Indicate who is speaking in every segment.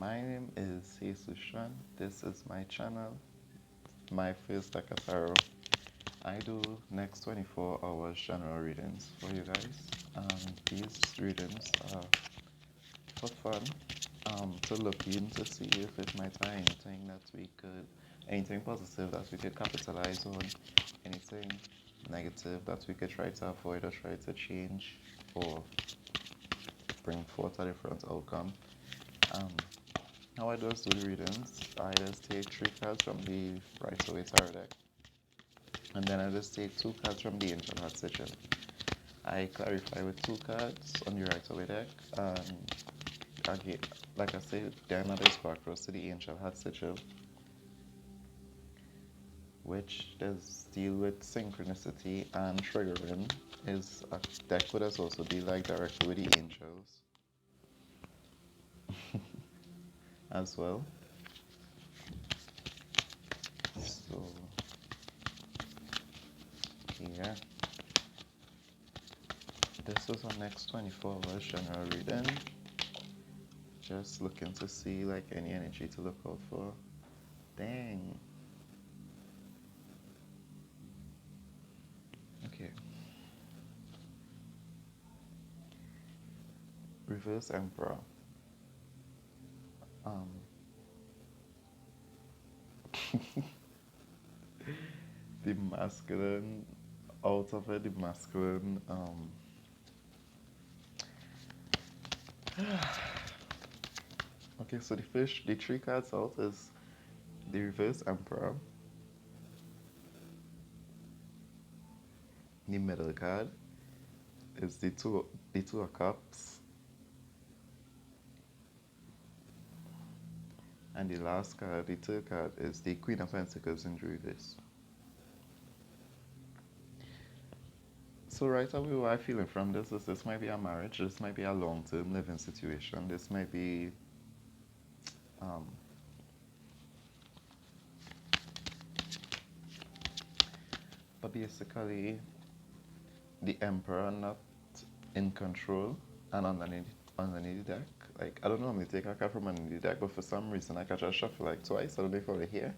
Speaker 1: My name is Jesus. This is my channel, my first Takasaro. I do next 24 hours general readings for you guys. These readings are for fun, to look in to see if it might be anything positive that we could capitalize on, anything negative that we could try to avoid or try to change or bring forth a different outcome. How I just do the readings, I just take 3 cards from the Right Away Tarot deck, and then I just take 2 cards from the Angel Heart Sigil. I clarify with 2 cards on the Right Away deck, and again, like I said, there are another spark rose to the Angel Heart Sigil, which does deal with synchronicity and triggering. That could also be like directly with the angels as well. So yeah, this is our next 24 hours general reading. Just looking to see like any energy to look out for. Dang. Okay. Reverse Emperor. The masculine, out of it, the masculine. Okay, so the 3 cards out is the Reverse Emperor. The middle card is the two of Cups, and the last card, the third card, is the Queen of Pentacles in reverse. So right away, what I'm feeling from this is this might be a marriage, this might be a long-term living situation, this might be but basically the Emperor not in control, and underneath the deck, like I don't normally take a card from underneath the deck, but for some reason I catch a shuffle like twice. I don't know if over here,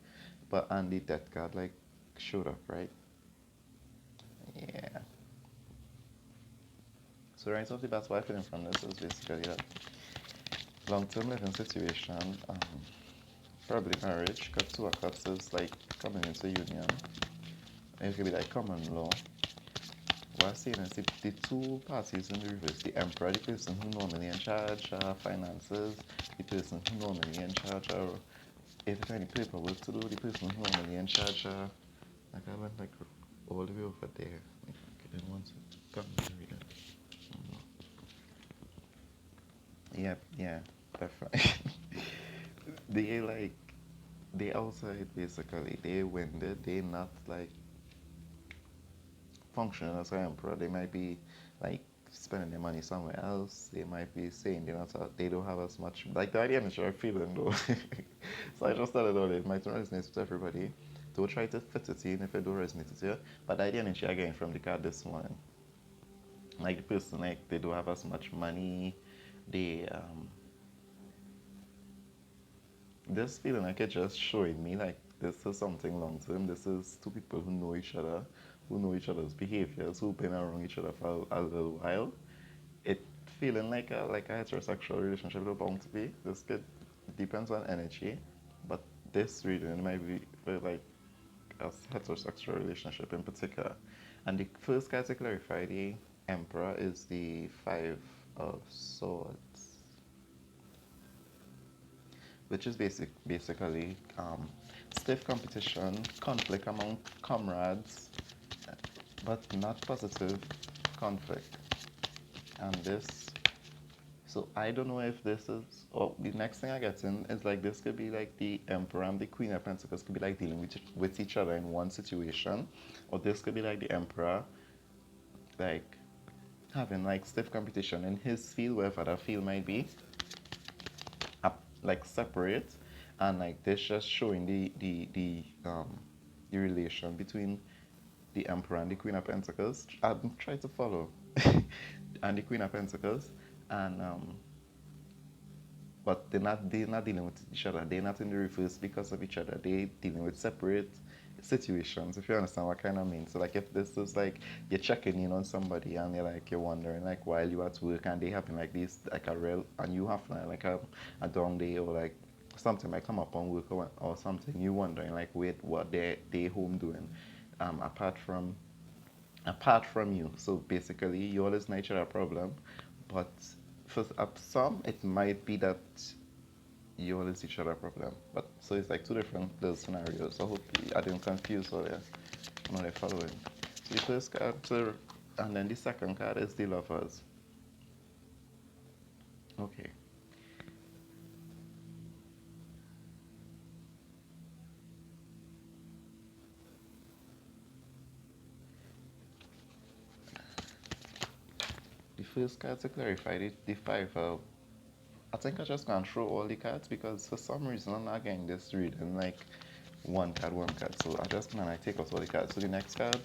Speaker 1: but and the death card like showed up, right? Yeah. So right off the bat, what I'm feeling from this is basically that long-term living situation, probably marriage, because 2 of Cups is like coming into union. It could be like common law. What I'm saying is the 2 parties in the reverse, the Emperor, the person who normally in charge of finances, the person who normally in charge of if there's any paperwork to do, the person who normally in charge of, like I went like all the way over there. Okay, then once it come to read it. Yep, yeah, definitely. They like they outside basically, they winded, they not like functioning as an emperor. They might be like spending their money somewhere else. They might be saying they don't have as much like the idea is you're feeling though. So I just started out it might not resonate with everybody. Don't try to fit it in if it don't resonate with you. But the idea is you're getting from the card this morning. Like the person like they don't have as much money. They this feeling like it's just showing me like this is something long term. This is 2 people who know each other, who know each other's behaviors, who've been around each other for a little while. It feeling like a heterosexual relationship is bound to be. This could depends on energy, but this reading might be for like a heterosexual relationship in particular. And the first card to clarify the Emperor is the 5 of Swords, which is basically stiff competition, conflict among comrades, but not positive conflict. And this, so I don't know if this is, or the next thing I get in is like this could be like the Emperor and the Queen of Pentacles could be like dealing with each other in one situation, or this could be like the Emperor like having like stiff competition in his field, wherever that field might be, like separate, and like this just showing the relation between the Emperor and the Queen of Pentacles. I'm trying to follow, and the Queen of Pentacles, and but they're not dealing with each other. They're not in the reverse because of each other. They're dealing with separate situations, if you understand what kind of mean. So like if this is like you're checking in on somebody and you're wondering like while you at work and they having like this like a real and you have like a down day or like something might come up on work or something, you wondering like wait what they home doing apart from you. So basically you always nature a problem, but for some it might be that you always each other problem. But so it's like two different little scenarios. I hope I didn't confuse all there. I'm not following. So the first card, and then the second card is the lovers. Okay. The first card to clarify the five. I think I just gone through all the cards because for some reason I'm not getting this reading like one card. So I just gonna like, take out all the cards. So the next card,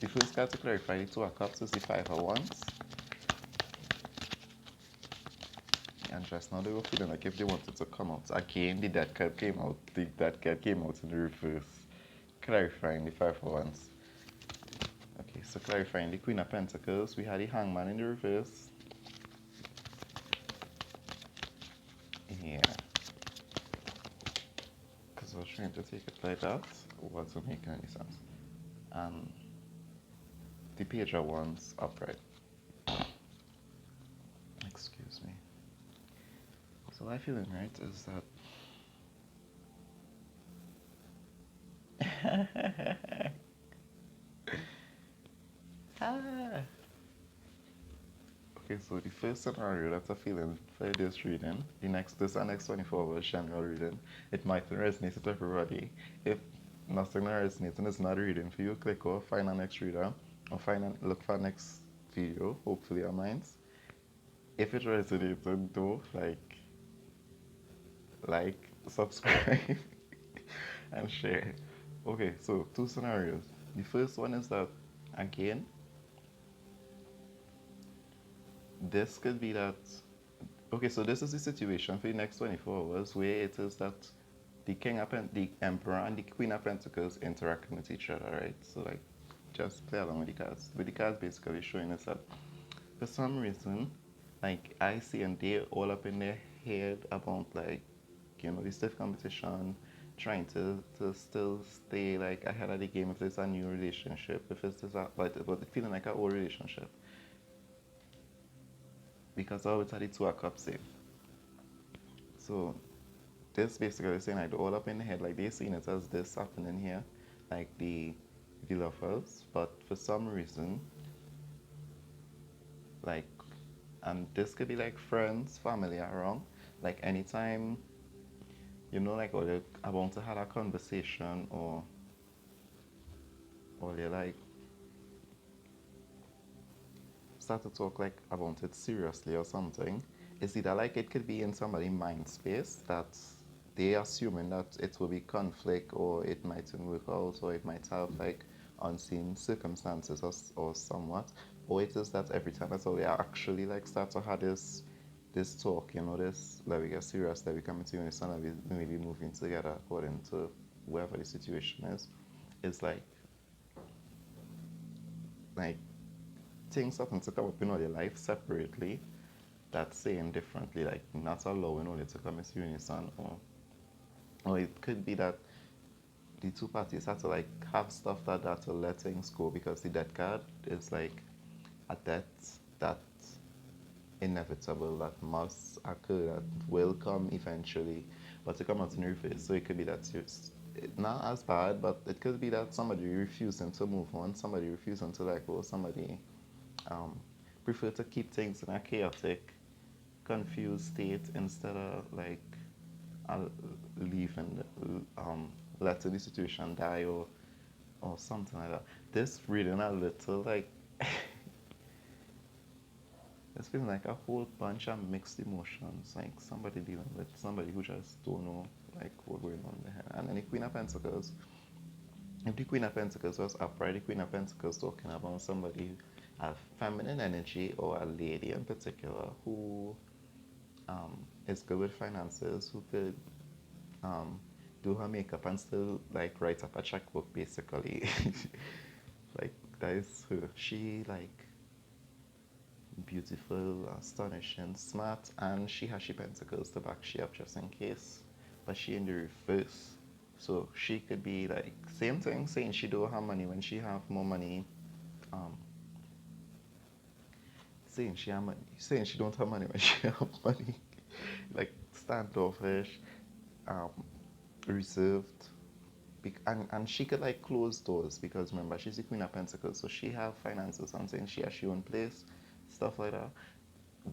Speaker 1: the first card to clarify the two of cups is the five of wands. And just now they were feeling like if they wanted to come out again, the dead card came out. The dead card came out in the reverse, clarifying the five of wands. Okay, so clarifying the Queen of Pentacles, we had the Hangman in the reverse. Yeah, because I was trying to take it like that, it wasn't making any sense. And the Page of Wands upright. Excuse me. So my feeling, right, is that ah. Okay, so the first scenario that's a feeling for this reading, this and next 24 hours general reading, it might resonate with everybody. If nothing resonates and it's not a reading for you, click off, find a next reader, or look for next video, hopefully of mine. If it resonates, though, subscribe, and share. Okay, so two scenarios. The first one is that, again, this could be that. Okay, so this is the situation for the next 24 hours where it is that the Emperor and the Queen of Pentacles interacting with each other, right? So like, just play along with the cards. But the cards basically showing us that for some reason, like I see and they all up in their head about like, this stiff competition, trying to still stay like ahead of the game if it's a new relationship, if it's just but feeling like an old relationship. Because I always had the two of cups in. So this basically saying like all up in the head, like they seen it as this happening here, like the lovers, but for some reason, like, and this could be like friends, family around, like anytime, like or they're about to have a conversation or they like start to talk like about it seriously or something, it's either like it could be in somebody's mind space that they assuming that it will be conflict or it mightn't work out or it might have like unseen circumstances or somewhat, or it is that every time that's how they actually like start to have this talk, this like we get serious, that we come into unison and we maybe moving together according to wherever the situation is. It's like things happen to come up in your life separately that's saying differently, like not allowing only to come into unison, or it could be that the two parties have to like have stuff that to let things go because the death card is like a death that inevitable, that must occur, that will come eventually, but to come out in reverse. So it could be that it's not as bad, but it could be that somebody refusing to move on, somebody refusing to let go, somebody um, prefer to keep things in a chaotic, confused state instead of like leaving, letting the situation die or something like that. This reading a little like it's feeling like a whole bunch of mixed emotions, like somebody dealing with somebody who just don't know like what's going on in their head. And then the Queen of Pentacles, if the Queen of Pentacles was upright, the Queen of Pentacles talking about somebody, a feminine energy or a lady in particular who is good with finances, who could um, do her makeup and still like write up a checkbook basically. Like that is her. She like beautiful, astonishing, smart, and she has she pentacles to back she up just in case. But she in the reverse. So she could be like same thing saying she don't have money when she have more money. Um, saying she don't have money when she have money. Like standoffish, um, reserved, and she could like close doors because remember she's the queen of pentacles, so she have finances. I'm saying she has she own place, stuff like that.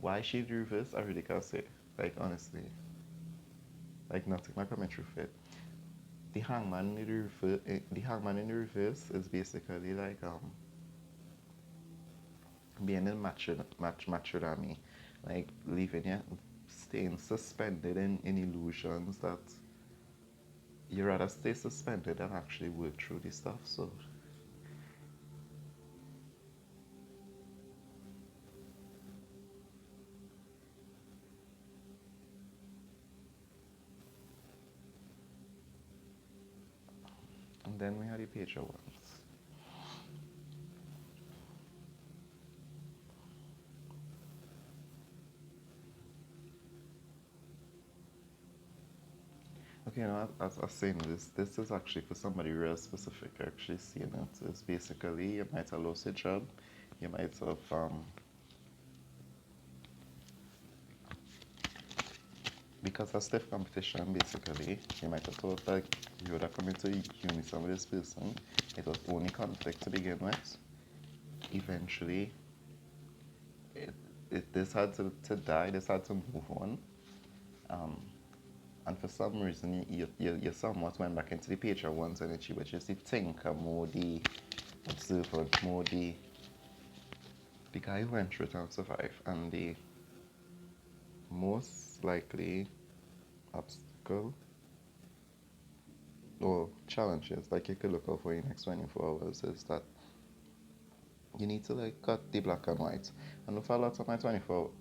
Speaker 1: Why she the reverse, I really can't say. Like honestly, like nothing like coming through fit. The hangman in the reverse is basically like being in macho than me, like leaving you, staying suspended in illusions that you rather stay suspended than actually work through this stuff. So and then we had the page of wands. Okay, now as I was saying, this is actually for somebody real specific. Actually, seeing it is basically you might have lost a job, you might have because of stiff competition. Basically, you might have thought like you would have come into unison with this person. It was only conflict to begin with. Eventually, it, this had to die. This had to move on. Um, and for some reason, you somewhat went back into the page of one's energy, which is the thinker more, the observant more, the guy who went through it and survived, and the most likely obstacle or challenges like you could look out for in the next 24 hours is that you need to like cut the black and white. And for a lot of my 24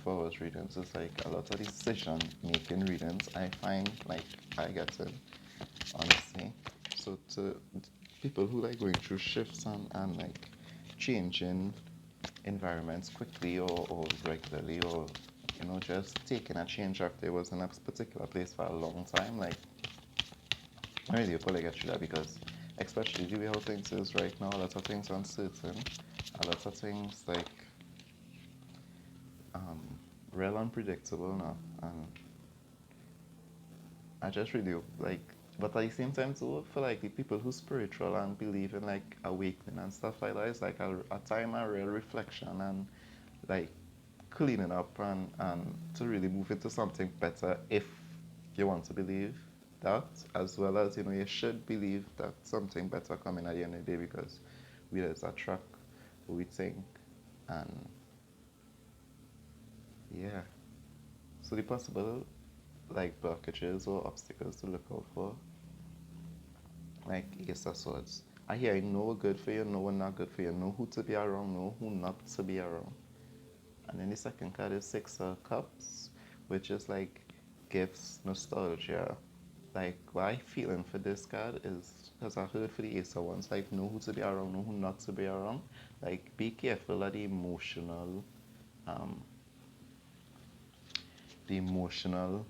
Speaker 1: hours readings, it's like a lot of decision making readings I find like I get in, honestly. So to people who like going through shifts and like changing environments quickly or regularly, or just taking a change after it was in a particular place for a long time, like I really hope I get through that because especially the way how things is right now, a lot of things are uncertain, a lot of things like um, real unpredictable now, and I just really hope like, but at the same time too, for like the people who spiritual and believe in like awakening and stuff like that, it's like a time of real reflection and like cleaning up and to really move into something better if you want to believe that, as well as you should believe that something better coming at the end of the day because we just attract what we think. And yeah, so the possible like blockages or obstacles to look out for, like Ace of Swords. I hear I know good for you, know what not good for you, know who to be around, know who not to be around. And then the second card is Six of Cups, which is like gifts, nostalgia. Like what I feeling for this card is because I heard for the Ace of Wands, like know who to be around, know who not to be around. Like be careful of um, the emotional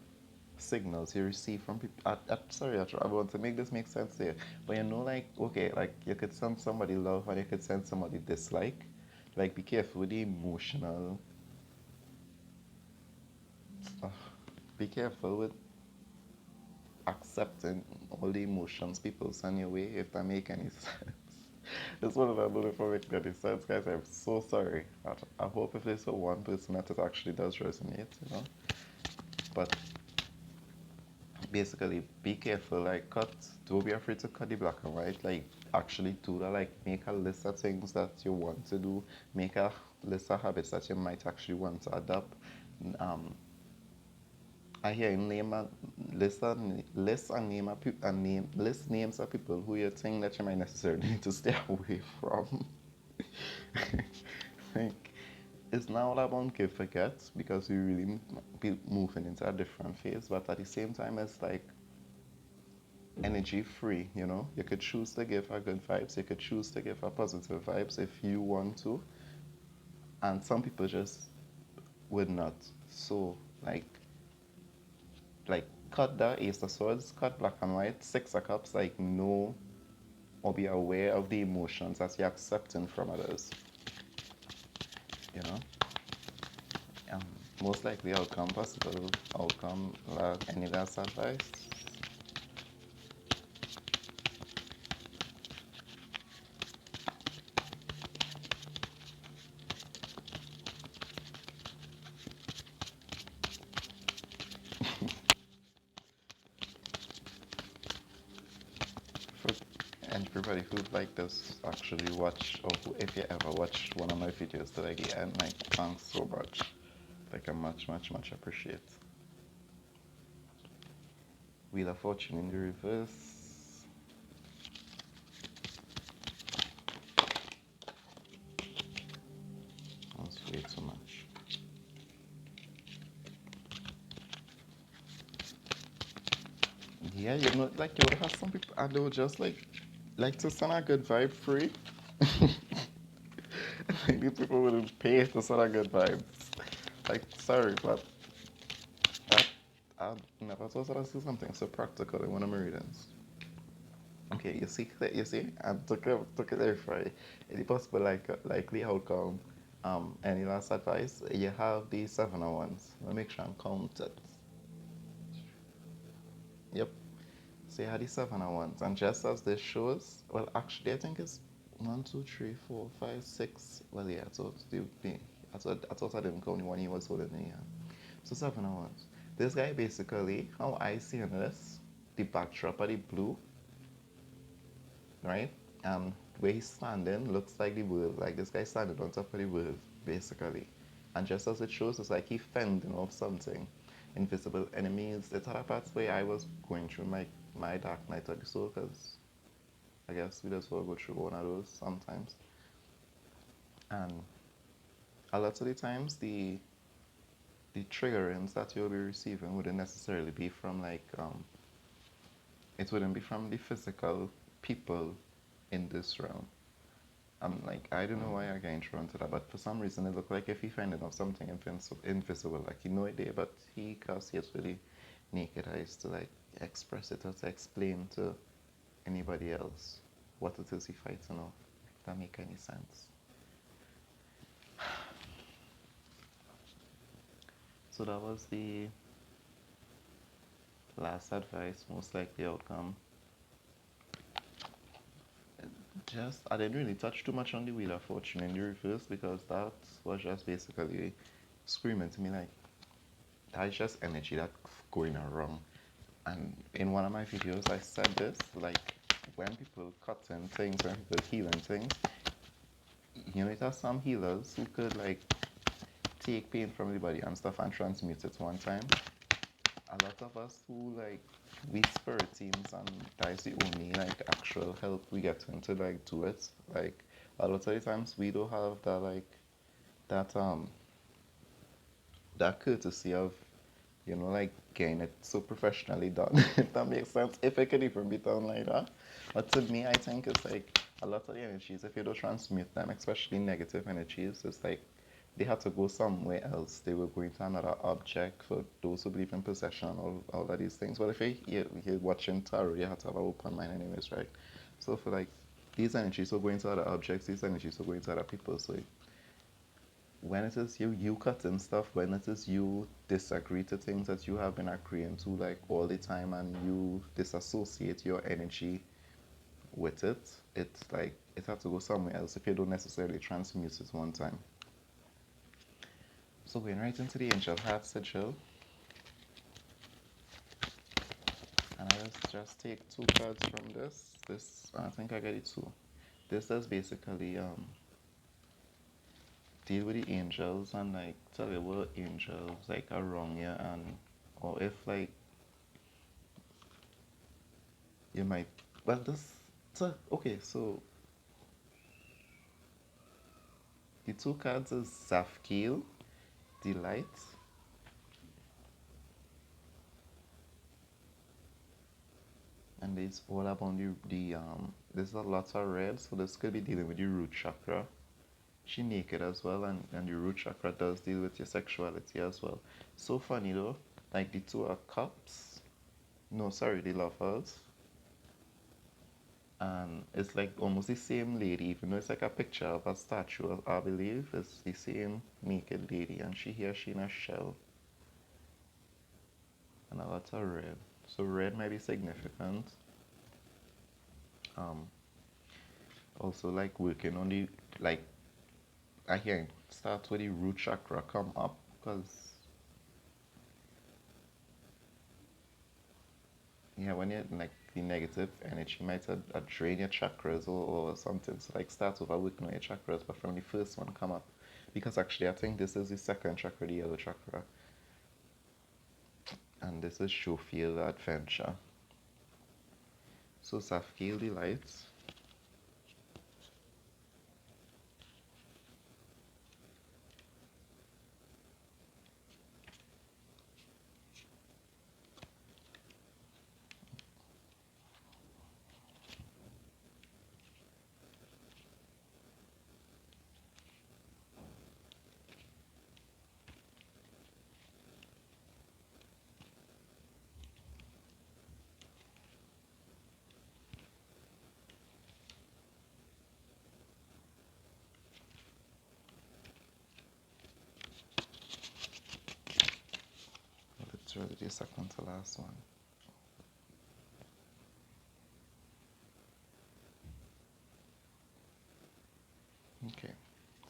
Speaker 1: signals you receive from people. Sorry, I want to make this make sense here. But like, okay, like you could send somebody love and you could send somebody dislike. Like, be careful with the emotional. Uh, be careful with accepting all the emotions people send your way, if that make any sense. It's one of the bullet for making any sense, guys. I'm so sorry. I hope if there's one person that it actually does resonate. But basically be careful, like cut, don't be afraid to cut the black and white, like actually do that, like make a list of things that you want to do, make a list of habits that you might actually want to adopt. um I hear name a list and name list names of people who you think that you might necessarily need to stay away from. Like it's not all about give forget because we really be moving into a different phase, but at the same time, it's like energy free, you know? You could choose to give a good vibes, you could choose to give a positive vibes if you want to, and some people just would not. So, like cut the ace of swords, cut black and white, six of cups, like know or be aware of the emotions that you're accepting from others, you know? Um, Most likely outcome, possible outcome, any last advice? For everybody who like this actually watch, or who, if you ever watched one of my videos to like the end, like thanks so much. Like I much appreciate. Wheel of Fortune in the reverse. That's way too much. Yeah, you know, like you would have some people and they would just like to send a good vibe free. Like these people wouldn't pay to send a good vibes. Like sorry, but I, I never thought I'd see something so practical in one of my readings. Okay, you see, I took it there for it. Any possible likely outcome. Any last advice? You have the 7 of Wands. Let me make sure I'm counted. Yep. So you had the 7 of Wands, and just as this shows, well, actually, I think it's one, two, three, four, five, six. Well, yeah. So I thought I didn't count the one he was holding in the hand. So 7 of Wands. This guy basically, how I see in this, the backdrop of the blue, right? And where he's standing looks like the world. Like this guy standing on top of the world, basically. And just as it shows, it's like he fending off something. Invisible enemies. It's other parts where I was going through my dark night of the soul, because I guess we just all go through one of those sometimes. And a lot of the times the triggerings that you'll be receiving wouldn't necessarily be from it wouldn't be from the physical people in this realm. I'm like, I don't know why I got drawn to that, but for some reason it looked like if he finding of something invisible, like he no idea, but he can't see it with the naked eyes to like express it or to explain to anybody else what it is he fighting off. If that make any sense. So that was the last advice, most likely outcome. Just I didn't really touch too much on the Wheel of Fortune in the reverse because that was just basically screaming to me like that's just energy that's going around. And in one of my videos, I said this like when people cutting things, when people healing things, you know, it has some healers who could like take pain from the body and stuff and transmute it one time. A lot of us who like we spirit teams and that is the only like actual help we get into like do it. Like a lot of the times we don't have that that courtesy of like getting it so professionally done. If that makes sense. If it could even be done like that. But to me I think it's like a lot of the energies, if you don't transmute them, especially negative energies, it's like they had to go somewhere else. They were going to another object for those who believe in possession, all of these things. But if you're watching tarot, you have to have an open mind anyways, right? So for like these energies will go into other objects, these energies will go into other people. So when it is you cutting stuff, when it is you disagree to things that you have been agreeing to like all the time and you disassociate your energy with it, it's like it has to go somewhere else if you don't necessarily transmute it one time. So going right into the Angel Heart Sigil, and I just take 2 cards from this. I think I get it two. This is basically deal with the angels and like tell you what angels like are wrong here, and or if like you might, well this, so okay, so The two cards is Zafkiel, Delight, and it's all about there's a lot of red, so this could be dealing with the root chakra. She naked as well, and the root chakra does deal with your sexuality as well. So funny though, like the two are cups. No, sorry, the lovers. And it's like almost the same lady, even though it's like a picture of a statue, I believe. It's the same naked lady, and she in a shell, and a lot of red. So red might be significant. Um, Also like working on the like again start with the root chakra come up because yeah when you like the negative energy might drain your chakras or something, so like start over working on your chakras but from the first one come up, because actually I think this is the second chakra, the yellow chakra, and this is Shofield adventure. So Safkiel delights. Literally the second to last one. Okay,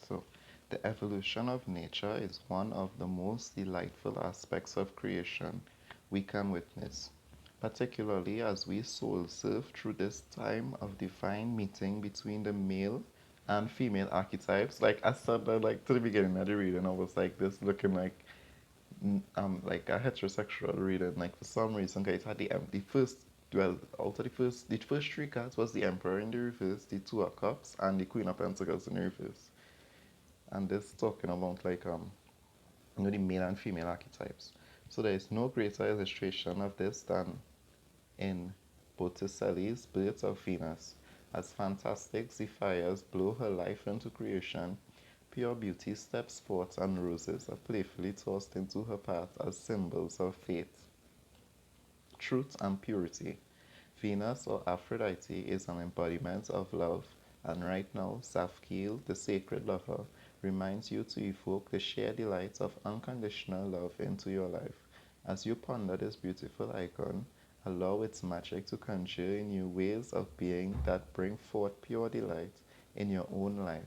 Speaker 1: so the evolution of nature is one of the most delightful aspects of creation we can witness, particularly as we soul surf through this time of divine meeting between the male and female archetypes. Like I said that like to the beginning of the reading, I was like this looking like a heterosexual reading. Like for some reason, okay, it had the first well, out of the first three cards was the Emperor in the reverse, the Two of Cups, and the Queen of Pentacles in the reverse. And this talking about like the male and female archetypes. So there is no greater illustration of this than in Botticelli's Birth of Venus. As fantastic zephyrs blow her life into creation, pure beauty steps forth and roses are playfully tossed into her path as symbols of faith, truth, and purity. Venus or Aphrodite is an embodiment of love, and right now, Safkiel, the sacred lover, reminds you to evoke the sheer delights of unconditional love into your life. As you ponder this beautiful icon, allow its magic to conjure in you ways of being that bring forth pure delight in your own life.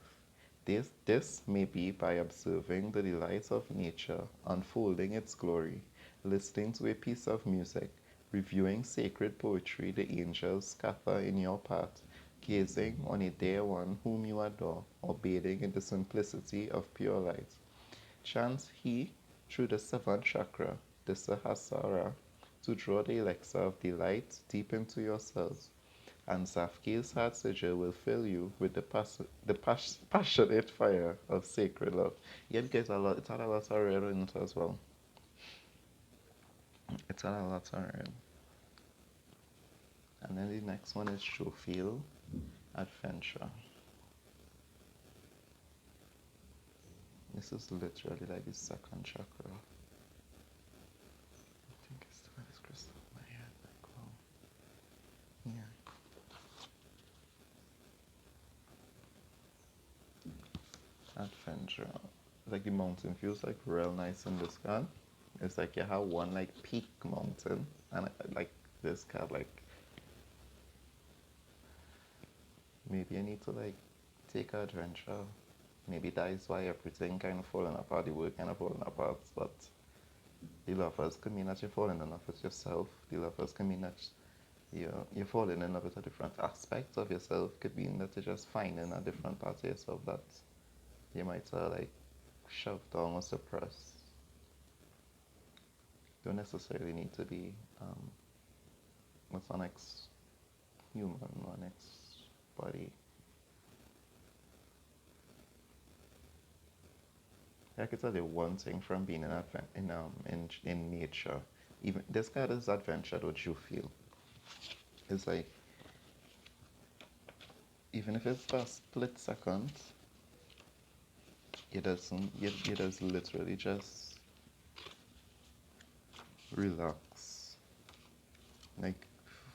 Speaker 1: This may be by observing the delights of nature unfolding its glory, listening to a piece of music, reviewing sacred poetry the angels scatter in your path, gazing on a dear one whom you adore, or bathing in the simplicity of pure light. Chants he through the seventh chakra, the Sahasrara, to draw the elixir of delight deep into yourselves, and Zafkiel's heart sigil will fill you with passionate fire of sacred love. Yeah, because it's had a lot of red in it as well. It's had a lot of red. And then the next one is Shofield Adventure. This is literally like the second chakra. I think it's still this crystal in my head. Like, wow. Yeah. Adventure. Like the mountain feels like real nice in this card. It's like you have one like peak mountain, and like this card like maybe I need to like take an adventure. Maybe that is why everything kind of falling apart, the work kind of falling apart. But the lovers can mean that you're falling in love with yourself. The lovers can mean that you're falling in love with a different aspect of yourself. Could mean that you're just finding a different part of yourself that you might like shove down or suppress. Don't necessarily need to be with an ex-human or an ex-body. I can tell you one thing from being in nature. Even this kind of adventure that you feel. It's like even if it's for a split second, you just literally just relax. Like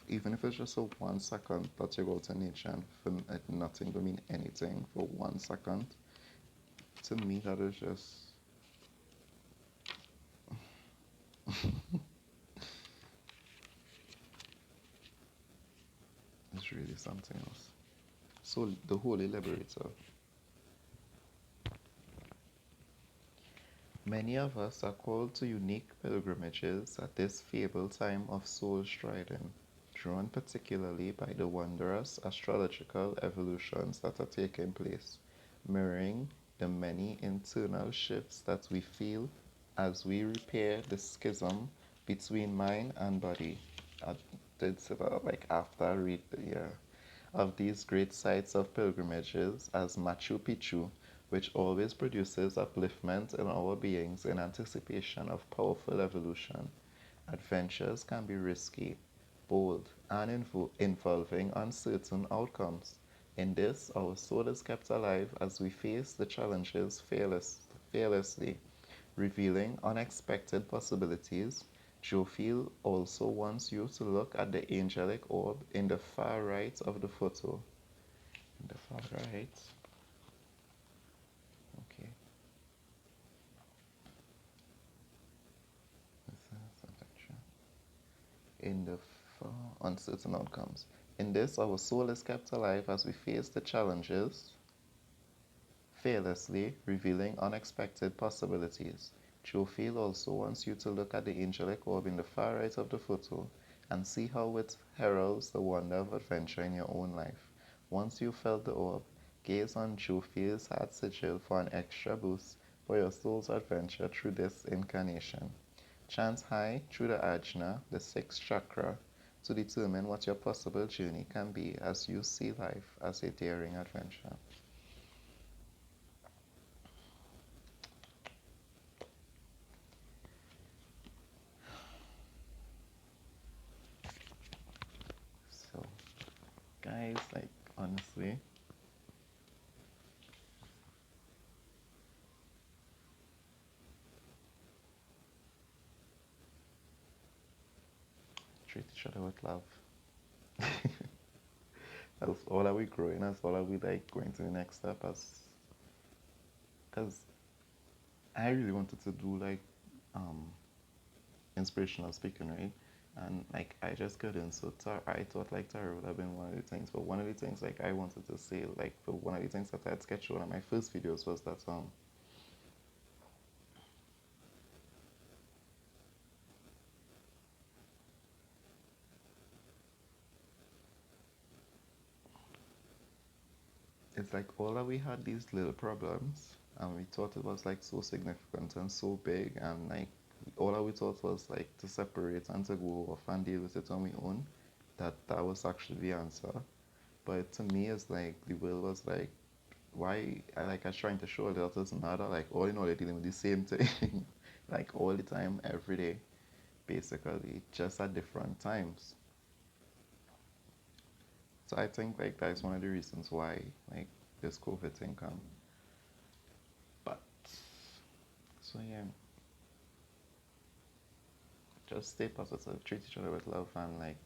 Speaker 1: even if it's just for 1 second that you go to nature and for nothing to mean anything for 1 second, to me that is just it's really something else. So the Holy Liberator. Many of us are called to unique pilgrimages at this fabled time of soul striding, drawn particularly by the wondrous astrological evolutions that are taking place, mirroring the many internal shifts that we feel as we repair the schism between mind and body. I did say that like after I read of these great sites of pilgrimages as Machu Picchu, which always produces upliftment in our beings in anticipation of powerful evolution. Adventures can be risky, bold, and involving uncertain outcomes. In this, our soul is kept alive as we face the challenges fearlessly, revealing unexpected possibilities. Jofiel also wants you to look at the angelic orb in the far right of the photo. In the far right. Okay. In the far uncertain outcomes. In this, our soul is kept alive as we face the challenges fearlessly, revealing unexpected possibilities. Jofiel also wants you to look at the angelic orb in the far right of the photo and see how it heralds the wonder of adventure in your own life. Once you've felt the orb, gaze on Jofiel's heart sigil for an extra boost for your soul's adventure through this incarnation. Chant high through the ajna, the sixth chakra, to determine what your possible journey can be as you see life as a daring adventure. So, guys, like, honestly, treat each other with love. That's all that we growing, that's all that we like going to the next step as, because I really wanted to do like um inspirational speaking, right? And like I just couldn't. So I thought like tarot would have been one of the things. But one of the things like I wanted to say, like for one of the things that I had sketched one of my first videos was that it's like all that we had these little problems and we thought it was like so significant and so big and like all that we thought was like to separate and to go off and deal with it on my own, that was actually the answer. But to me it's like the will was like why I was trying to show that it doesn't matter, like all in all they're dealing with the same thing like all the time every day basically just at different times. So I think like that's one of the reasons why like this COVID thing come. But so yeah, just stay positive, treat each other with love, and like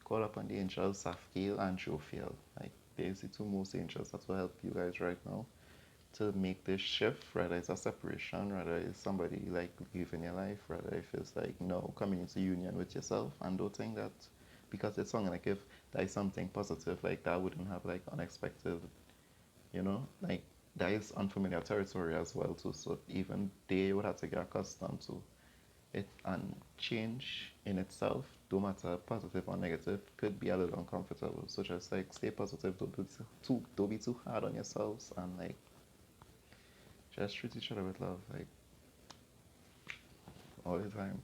Speaker 1: call upon the angels Safkiel and Jophiel. Like there's the two most angels that will help you guys right now to make this shift, whether it's a separation, whether it's somebody like leaving your life, whether if it's like no coming into union with yourself, and don't think that because it's something like if that is something positive, like that wouldn't have like unexpected, like that is unfamiliar territory as well too. So even they would have to get accustomed to it, and change in itself, no matter positive or negative, could be a little uncomfortable. So just like stay positive, don't be too hard on yourselves, and like just treat each other with love, like all the time.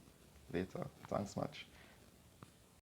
Speaker 1: Later. Thanks much.